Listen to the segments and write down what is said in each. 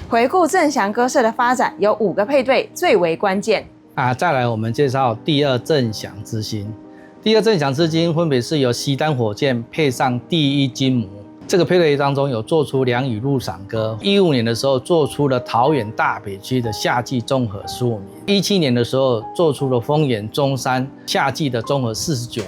回顾正翔鸽舍的发展，有5个配对最为关键。再来我们介绍第2正翔之星。第2正翔之星分别是由西单火箭配上第1金母。这个配对当中有做出两羽陆赏鸽，15年的时候做出了桃园大北区的夏季综合15名，17年的时候做出了丰原中山夏季的综合49名。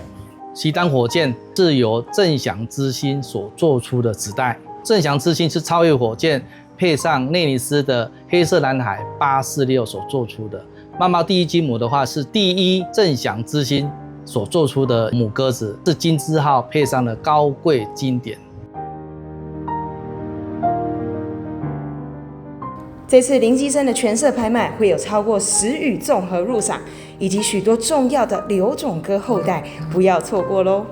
西单火箭是由正翔之星所做出的子代，正翔之星是超越火箭配上内尼斯的黑色蓝海846所做出的。妈妈第1金母的话是第1正翔之星所做出的母鸽子，是金枝号配上了高贵经典。这次林基生的全社拍卖会有超过10羽综合入赏，以及许多重要的留种鸽后代，不要错过喽！